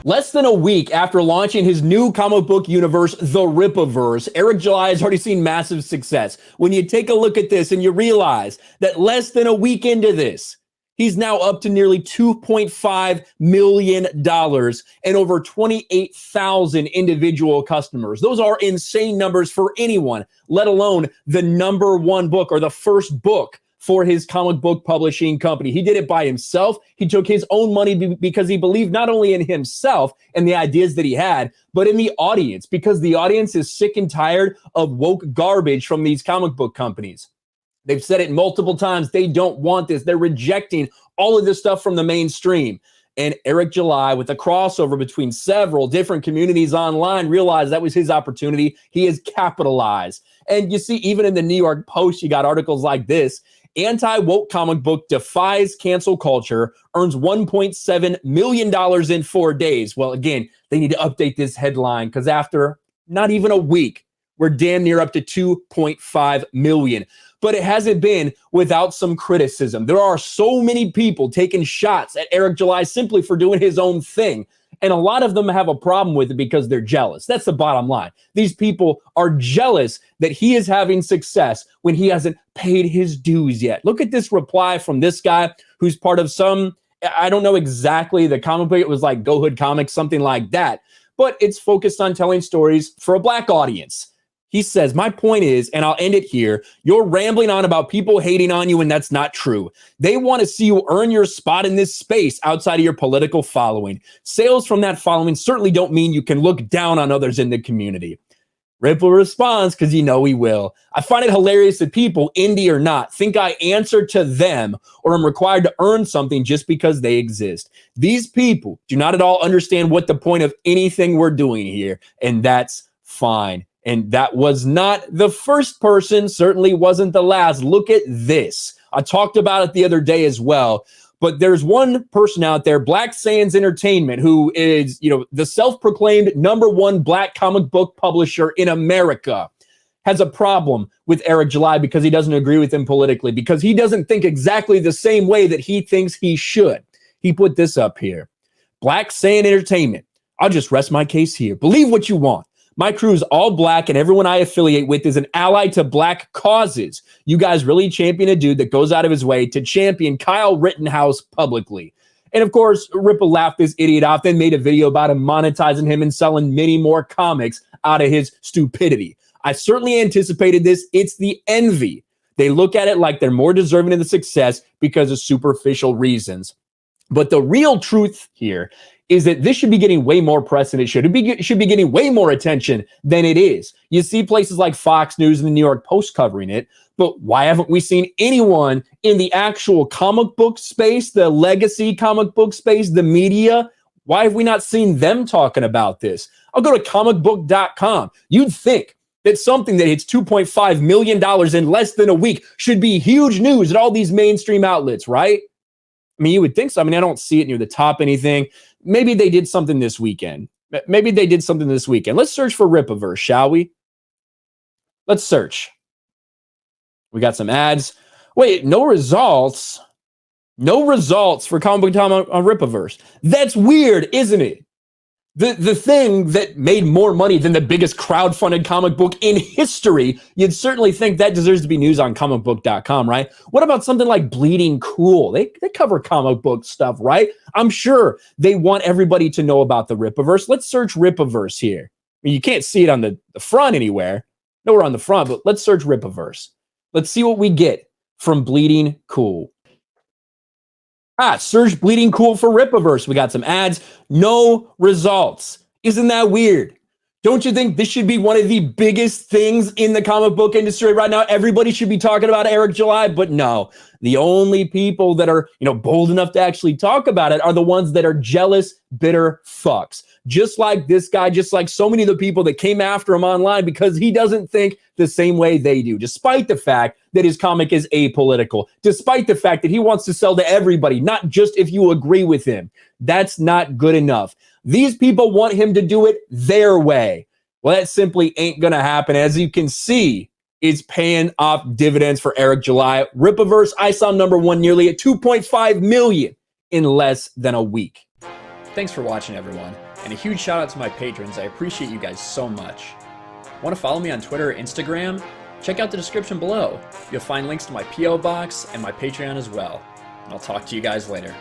Less than a week after launching his new comic book universe, the Rippaverse, Eric July has already seen massive success. When you take a look at this and you realize that less than a week into this, he's now up to nearly $2.5 million and over 28,000 individual customers. Those are insane numbers for anyone, let alone the number one book or the first book for his comic book publishing company. He did it by himself. He took his own money because he believed not only in himself and the ideas that he had, but in the audience, because the audience is sick and tired of woke garbage from these comic book companies. They've said it multiple times. They don't want this. They're rejecting all of this stuff from the mainstream. And Eric July, with a crossover between several different communities online, realized that was his opportunity. He has capitalized. And you see, even in the New York Post, you got articles like this. Anti-woke comic book defies cancel culture, earns $1.7 million in 4 days. Well, again, they need to update this headline because after not even a week, we're damn near up to 2.5 million. But it hasn't been without some criticism. There are so many people taking shots at Eric July simply for doing his own thing. And a lot of them have a problem with it because they're jealous. That's the bottom line. These people are jealous that he is having success when he hasn't paid his dues yet. Look at this reply from this guy who's part of some, I don't know exactly the comic book. It was like Go Hood Comics, something like that. But it's focused on telling stories for a black audience. He says, my point is, and I'll end it here, you're rambling on about people hating on you, and that's not true. They want to see you earn your spot in this space outside of your political following. Sales from that following certainly don't mean you can look down on others in the community. Ripple responds, because you know he will. I find it hilarious that people, indie or not, think I answer to them or am required to earn something just because they exist. These people do not at all understand what the point of anything we're doing here, and that's fine. And that was not the first person, certainly wasn't the last. Look at this. I talked about it the other day as well. But there's one person out there, Black Sands Entertainment, who is, the self-proclaimed #1 black comic book publisher in America, has a problem with Eric July because he doesn't agree with him politically, because he doesn't think exactly the same way that he thinks he should. He put this up here. Black Sand Entertainment. I'll just rest my case here. Believe what you want. My crew's all black, and everyone I affiliate with is an ally to black causes. You guys really champion a dude that goes out of his way to champion Kyle Rittenhouse publicly. And of course, Ripple laughed this idiot off, then made a video about him monetizing him and selling many more comics out of his stupidity. I certainly anticipated this. It's the envy. They look at it like they're more deserving of the success because of superficial reasons. But the real truth here is that this should be getting way more press than it should. It should be getting way more attention than it is. You see places like Fox News and the New York Post covering it, but why haven't we seen anyone in the actual comic book space, the legacy comic book space, the media? Why have we not seen them talking about this? I'll go to comicbook.com. You'd think that something that hits $2.5 million in less than a week should be huge news at all these mainstream outlets, right? I mean, you would think so. I mean, I don't see it near the top anything. Maybe they did something this weekend. Let's search for Rippaverse, shall we? Let's search. We got some ads. Wait, no results. No results for Comic Book Time on Rippaverse. That's weird, isn't it? The thing that made more money than the biggest crowdfunded comic book in history, you'd certainly think that deserves to be news on comicbook.com, right? What about something like Bleeding Cool? They cover comic book stuff, right? I'm sure they want everybody to know about the Rippaverse. Let's search Rippaverse here. I mean, you can't see it on the front anywhere. Nowhere on the front, but let's search Rippaverse. Let's see what we get from Bleeding Cool. Search Bleeding Cool for Rippaverse. We got some ads. No results. Isn't that weird? Don't you think this should be one of the biggest things in the comic book industry right now? Everybody should be talking about Eric July, but no. The only people that are, bold enough to actually talk about it are the ones that are jealous, bitter fucks. Just like this guy, just like so many of the people that came after him online because he doesn't think the same way they do, despite the fact that his comic is apolitical, despite the fact that he wants to sell to everybody, not just if you agree with him. That's not good enough. These people want him to do it their way. Well, that simply ain't going to happen. As you can see, it's paying off dividends for Eric July. Rippaverse, I saw #1 nearly at 2.5 million in less than a week. Thanks for watching, everyone, and a huge shout out to my patrons. I appreciate you guys so much. Want to follow me on Twitter or Instagram? Check out the description below. You'll find links to my P.O. box and my Patreon as well. And I'll talk to you guys later.